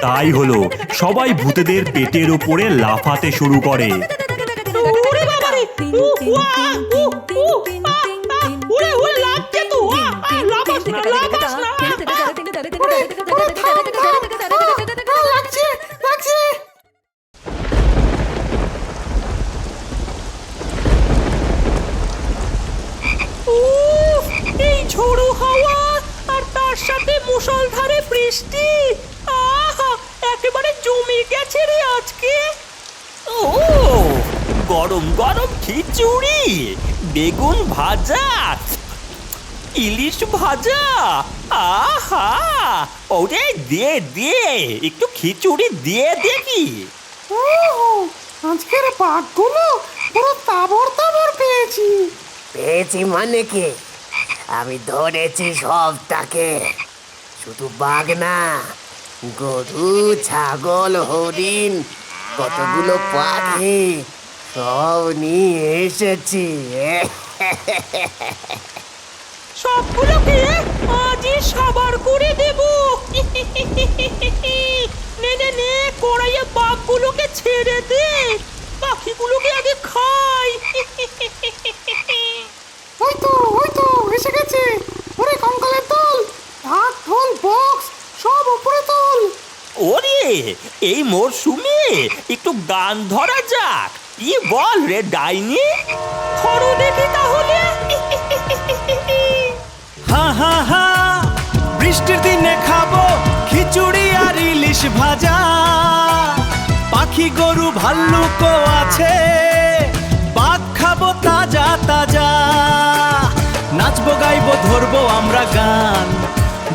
তাই হলো, সবাই ভূতেদের পেটের উপরে লাফাতে শুরু করে। এই ঝোড়ো হাওয়া আর তার সাথে মুষলধারে বৃষ্টি, আহা একেবারে জমে গেছে রে আজকে। ও গরম গরম খিচুড়ি, বেগুন ভাজা, ইলিশ ভাজা, আহা ওরে দে দে, একটু খিচুড়ি দিয়ে দেখি। আজকের বাঘগুলো পুরো তাবড় তাবড় পেয়েছি। পেয়েছি মানে কি? আমি ধরেছি সবটাকে, শুধু বাঘ না, গরু, ছাগল, হরিণ, কতগুলো পাখি সব নিয়ে এসেছি। সবগুলোকে আজই সাবার করে দেব। নে নে নে, কড়াইয়ে বাঘগুলোকে ছেড়ে দে, পাখিগুলোকে আগে খাই। ওই তো এসে গেছে। ওরে কঙ্কালের দল, ঢাক ঢোল বক্স সব উপরে তোল। ওরে এই মরশুমে একটু গান ধরা যাক, কি বল রে ডাইনি? ধরো দেখি তাহলে। হা হা হা, বৃষ্টির দিনে খাবো খিচুড়ি আর ইলিশ ভাজা, পাখি গরু ভাল্লুকও আছে, বাঘ খাবো তাজা তাজা, নাচবো গাইবো ধরবো আমরা গান,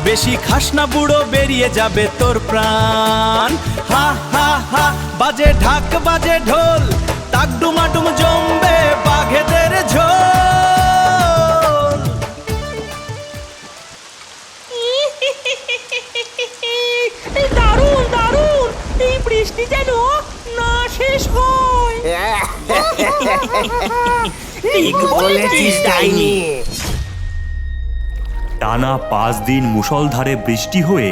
বেশি খাস না বুড়ো বেরিয়ে যাবে তোর প্রাণ। হা হা হা, বাজে ঢাক বাজে ঢোল, তাক ডুমাডুম জমবে বাঘেদের ঝোল। দারুণ দারুণ, এই বৃষ্টি যেন না শেষ হয়। ঠিক বলেছিস ডাইনি। টানা 5 দিন মুষলধারে বৃষ্টি হয়ে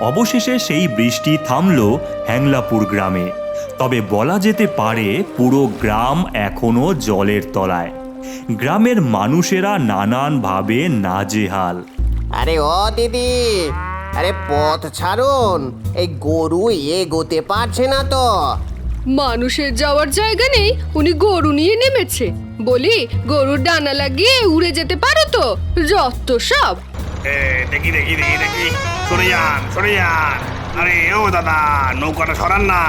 অবশেষে সেই বৃষ্টি থামল হ্যাংলাপুর গ্রামে। তবে বলা যেতে পারে পুরো গ্রাম এখনো জলের তলায়। গ্রামের মানুষেরা নানানভাবে নাজেহাল। আরে ও দিদি, আরে পথ ছাড়ুন, এই গরু এগোতে পারছে না তো। মানুষের যাওয়ার জায়গা নেই, উনি গরু নিয়ে নেমেছে। বলি গরুর ডানা লাগিয়ে উড়ে যেতে পারো তো, যত সব। দেখি দেখি দেখি দেখি, সরে যান সরে যান। আরে ও দাদা, নৌকাটা সরান না।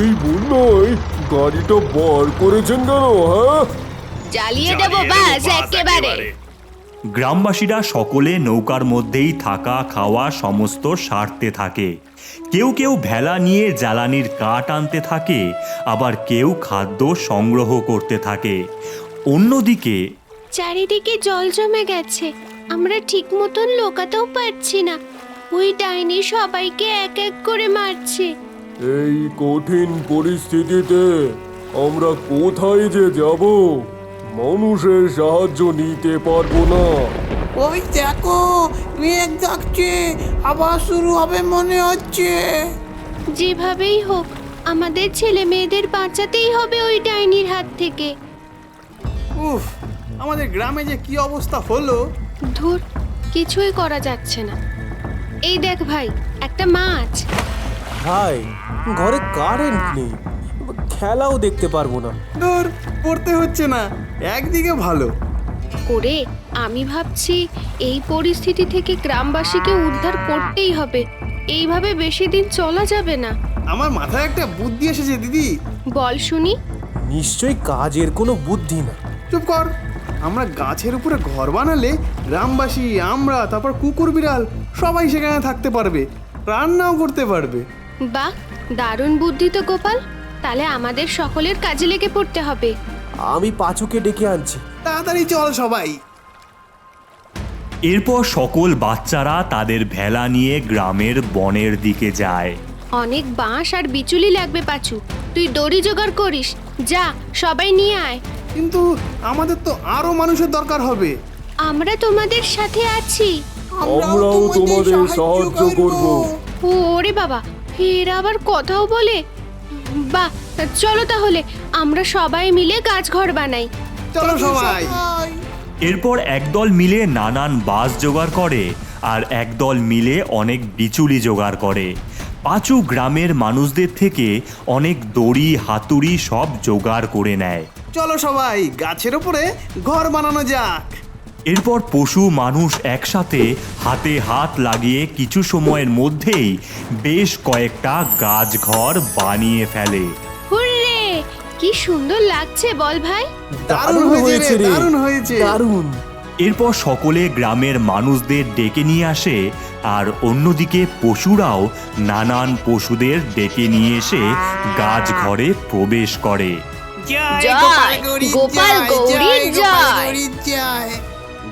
এই বন্যায় গাড়িটা বার করেছেন কেন? হ্যাঁ, জ্বালিয়ে দেবো বাস একেবারে। গ্রামবাসীরা সকলে নৌকার মধ্যেই থাকা খাওয়া সমস্ত সারতে থাকে। কেউ কেউ ভেলা নিয়ে জ্বালানির কাঠ আনতে থাকে, আবার কেউ খাদ্য সংগ্রহ করতে থাকে। অন্যদিকে চারিদিকে জল জমে গেছে, আমরা ঠিক মতন লোকাতেও পারছি না। ওই ডাইনি সবাইকে এক এক করে মারছে। এই কঠিন পরিস্থিতিতে আমরা কোথায় যে যাব? মানুষের সাহায্য নিতে পারবো না। ওই দেখো, মেঘ ডাকছে, আবার শুরু হবে মনে হচ্ছে। যেভাবেই হোক আমাদের ছেলে মেয়েদের বাঁচাতেই হবে ওই ডাইনির হাত থেকে। উফ, আমাদের গ্রামে যে কি অবস্থা হলো। ধুর, কিছুই করা যাচ্ছে না। এই দেখ ভাই, একটা মাছ। ভাই, ঘরে কারেন্ট নেই, খেলাও দেখতে পারবো না। দূর, পড়তে হচ্ছে না, একদিকে ভালো। ওরে, আমি ভাবছি এই পরিস্থিতি থেকে গ্রামবাসীকে উদ্ধার করতেই হবে। এইভাবে বেশি দিন চলা যাবে না। আমার মাথায় একটা বুদ্ধি এসেছে দিদি। বল শুনি। নিশ্চয়ই কাজের কোনো বুদ্ধি না। চুপ কর। আমরা গাছের উপরে ঘর বানালে গ্রামবাসী, আমরা, তারপর কুকুর বিড়াল সবাই সেখানে থাকতে পারবে, রান্নাও করতে পারবে। বাহ, দারুণ বুদ্ধি তো গোপাল। তাহলে আমাদের সকলের কাজে লেগে পড়তে হবে। আমি পাঁচুকে ডেকে আনছি। তাড়াতাড়ি চল সবাই। এরপর সকল বাচ্চারা তাদের ভেলা নিয়ে গ্রামের বনের দিকে যায়। অনেক বাঁশ আর বিচুলি লাগবে পাঁচু, তুই দড়ি জোগাড় করিস। যা, সবাই নিয়ে আয়। কিন্তু আমাদের তো আরো মানুষের দরকার হবে। আমরা তোমাদের সাথে আছি। আমরাও তোমাদের সাহায্য করব। ওরে বাবা, এরা আবার কথাও বলে। বাহ, চলো তাহলে আমরা সবাই মিলে গাছঘর বানাই। চলো সবাই। এরপর একদল মিলে নানান বাঁশ জোগাড় করে আর একদল মিলে অনেক বিচুলি জোগাড় করে। পাঁচু গ্রামের মানুষদের থেকে অনেক দড়ি হাতুড়ি সব জোগাড় করে নেয়। চলো সবাই গাছের উপরে ঘর বানানো যাক। এরপর পশু মানুষ একসাথে হাতে হাত লাগিয়ে কিছু সময়ের মধ্যেই বেশ কয়েকটা গাছঘর বানিয়ে ফেলে। হুররে, কি সুন্দর লাগছে বল ভাই। দারুণ হয়েছে রে, দারুণ হয়েছে। এরপর সকলে গ্রামের মানুষদের ডেকে নিয়ে আসে আর অন্যদিকে পশুরাও নানান পশুদের ডেকে নিয়ে এসে গাছঘরে প্রবেশ করে। গোপাল গৌরীর জয়।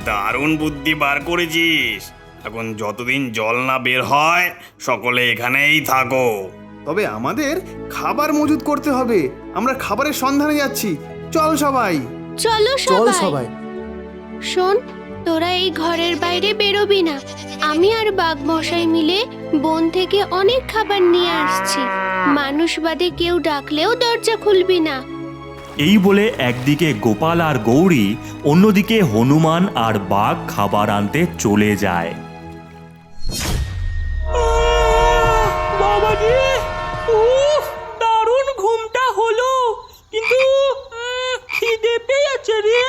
দারুণ বুদ্ধি বার করেছিস। এখন যতদিন জল না বের হয় সকলে এখানেই থাকো। তবে আমাদের খাবার মজুত করতে হবে, আমরা খাবারের সন্ধানে যাচ্ছি। চল সবাই। চলো সবাই। শোন, তোরা এই ঘরের বাইরে বেরোবি না। আমি আর বাঘ মশাই মিলে বন থেকে অনেক খাবার নিয়ে আসছি। মানুষ বাদে কেউ ডাকলেও দরজা খুলবি না। এই বলে একদিকে গোপাল আর গৌরী, অন্যদিকে হনুমান আর বাঘ খাবার আনতে চলে যায়। বাবা রে, উফ, দারুণ ঘুমটা হলো, কিন্তু খিদে পেয়েছে রে।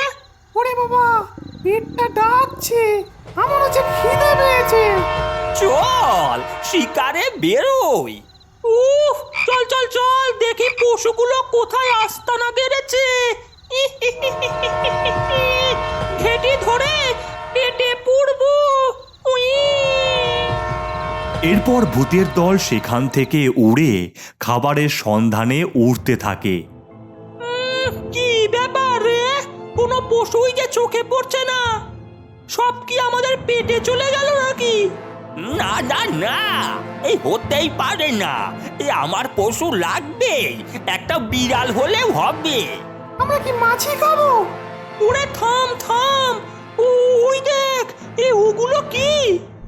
ওরে বাবা, পেটটা ডাকছে, আমার হচ্ছে খিদে পেয়েছে। চল শিকারে বেরোই। উফ, চল চল চল, দেখি পশুগুলো কোথায় আস্তানা গেড়েছে। ঘেটি ধরে পেটে পুড়বো। উই। এরপর ভূতের দল সেখান থেকে উড়ে খাবারের সন্ধানে উড়তে থাকে। কি ব্যাপার রে, কোনো পশুই যে চোখে পড়ছে না। সব কি আমাদের পেটে চলে গেল নাকি? না না না, এই হতেই পারে না। এই আমার পশু লাগবে, একটা বিড়াল হলেও হবে। আমরা কি মাছি খাবো? ওরে থাম থাম, ওই দেখ, ওগুলো কি?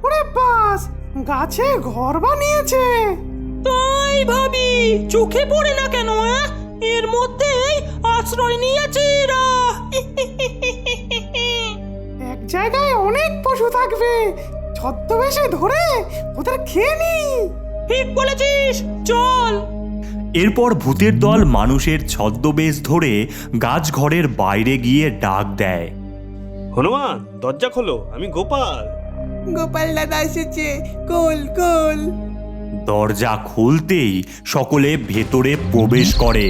ওরে বাস, গাছে ঘর বানিয়েছে। তাই ভাবি, চোখে পড়ে না কেন? এর মধ্যেই আশ্রয় নিয়েছে এরা। এক জায়গায় অনেক পশু থাকবে, ছদ্মবেশে ধরে ওদের খেয়ে নি। ঠিক বলেছিস, চল। এরপর ভূতের দল মানুষের ছদ্মবেশ ধরে গাছঘরের বাইরে গিয়ে ডাক দেয়। হনুমান, দরজা খোলো, আমি গোপাল। গোপাল দাদা এসেছে, কোল কোল। দরজা খুলতেই সকলে ভেতরে প্রবেশ করে।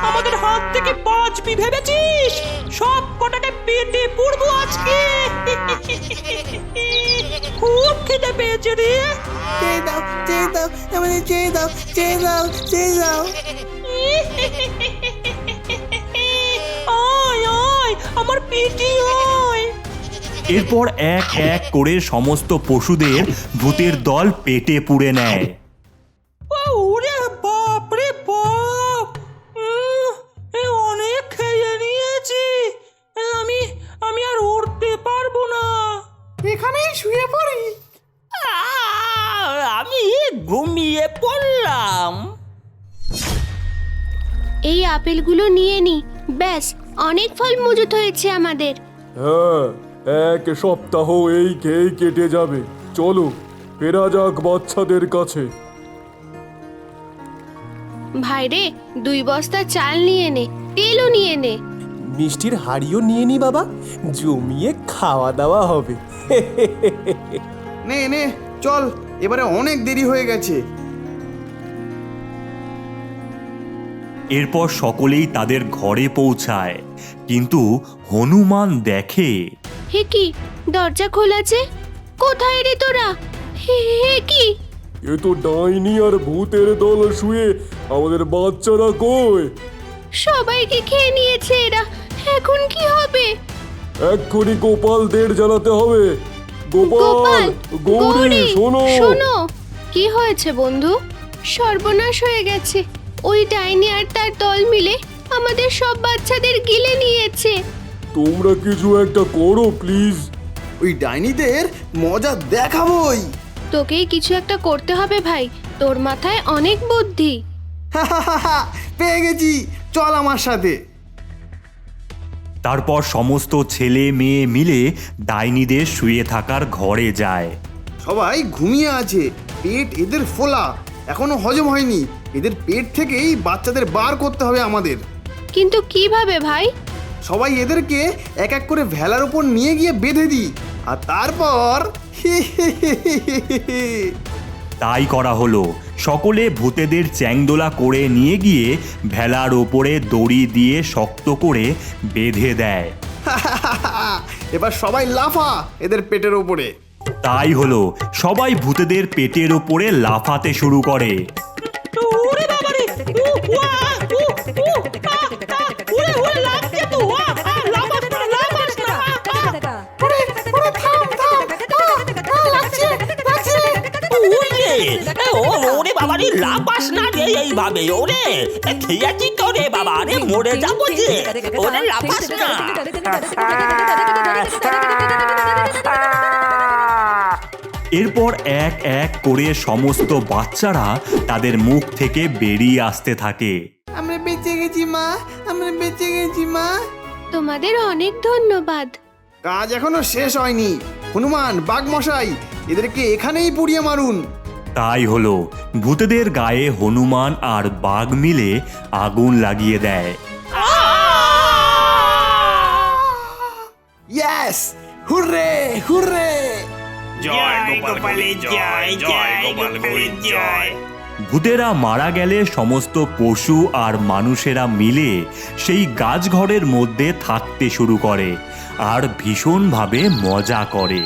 আমাদের হাত থেকে বাঁচবি ভেবেছিস? সব কটাকে পেটে পুড়বো আজকে। খুব খেতে পেয়েছে রে। চেয়ে দাও, চেয়ে দাও, আমাদের চেয়ে দাও, চেয়ে দাও, চেয়ে দাও। আয় আয়, আমার পেটে আয়। এরপর এক এক করে সমস্ত পশুদের ভূতের দল পেটে পুড়ে নেয়। ওরে বাপ রে বাপ, অনেক খেয়ে নিয়েছি। আমি আর উঠতে পারবো না। এখানেই শুয়ে পড়ি। আমি ঘুমিয়ে পড়লাম। এই আপেলগুলো নিয়ে নি, ব্যাস অনেক ফল মজুত হয়েছে আমাদের। হ্যাঁ, এক সপ্তাহ এই খেয়ে কেটে যাবে। চলো ফেরা যাক বাচ্চাদের কাছে। ভাইরে, 2 বস্তা চাল নিয়ে নে, তেলও নিয়ে নে। মিষ্টির হাড়িও নিয়ে নি বাবা, জমিয়ে খাওয়া দাওয়া হবে। নে নে চল, এবারে অনেক দেরি হয়ে গেছে। এরপর সকলেই তাদের ঘরে পৌঁছায়, কিন্তু হনুমান দেখে হে কি, দরজা খোলা আছে? কোথায় রে তোরা? হে কি? এ তো ডাইনি আর ভূতের দল শুয়ে, আমাদের বাচ্চারা কই? সবাইকে খেয়ে নিয়েছে এরা, এখন কি হবে? এক্ষুনি গোপালদের জানাতে হবে। গোপাল, গৌরী, শোনো। শোনো, কি হয়েছে বন্ধু? সর্বনাশ হয়ে গেছে। ওই ডাইনি আর তার দল মিলে আমাদের সব বাচ্চাদের গিলে নিয়েছে। তোমরা কিছু একটা করো প্লিজ। ওই ডাইনিদের মজা দেখাবোই। তোকেই কিছু একটা করতে হবে ভাই, তোর মাথায় অনেক বুদ্ধি। পেয়ে গেছি, চল আমার সাথে। তারপর সমস্ত ছেলে মেয়ে মিলে ডাইনিদের শুয়ে থাকার ঘরে যায়। সবাই ঘুমিয়ে আছে, পেট এদের ফোলা, এখনো হজম হয়নি। এদের পেট থেকেই বাচ্চাদের বার করতে হবে আমাদের। কিন্তু কিভাবে ভাই? সবাই এদেরকে এক এক করে ভেলার উপর নিয়ে গিয়ে বেঁধে দিই, আর তারপর তাই করা হলো। সকলে ভূতেদের চ্যাংদোলা করে নিয়ে গিয়ে ভেলার ওপরে দড়ি দিয়ে শক্ত করে বেঁধে দেয়। এবার সবাই লাফা এদের পেটের উপরে। তাই হলো, সবাই ভূতেদের পেটের ওপরে লাফাতে শুরু করে। ওরে বাবা রে, ওয়া, ওরে ওরে লাগছে তো, লাফাস না, লাফাস না। ওরে ওরে থাম থাম, লাগছে লাগছে। ওরে বাবা রে, লাপাস না রে এইভাবে, ওরে খেয়েছি তো রে বাবা, রে মরে যাবো যে, ওরে লাপাস না। এরপর এক এক করে সমস্ত বাচ্চারা তাদের মুখ থেকে বেরিয়ে আসতে থাকে। আমরা বেঁচে গেছি মা, আমরা বেঁচে গেছি মা। তোমাদের অনেক ধন্যবাদ। কাজ এখনো শেষ হয়নি। হনুমান, বাঘ মশাই, এদেরকে এখানেই পুড়িয়ে মারুন। তাই হলো, ভূতেদের গায়ে হনুমান আর বাঘ মিলে আগুন লাগিয়ে দেয়। Yes, hurray hurray. জয় গোপাল জয়, জয় গোপাল জয়। ভূতেরা মারা গেলে সমস্ত পশু আর মানুষেরা মিলে সেই গাছঘরের মধ্যে থাকতে শুরু করে আর ভীষণভাবে মজা করে।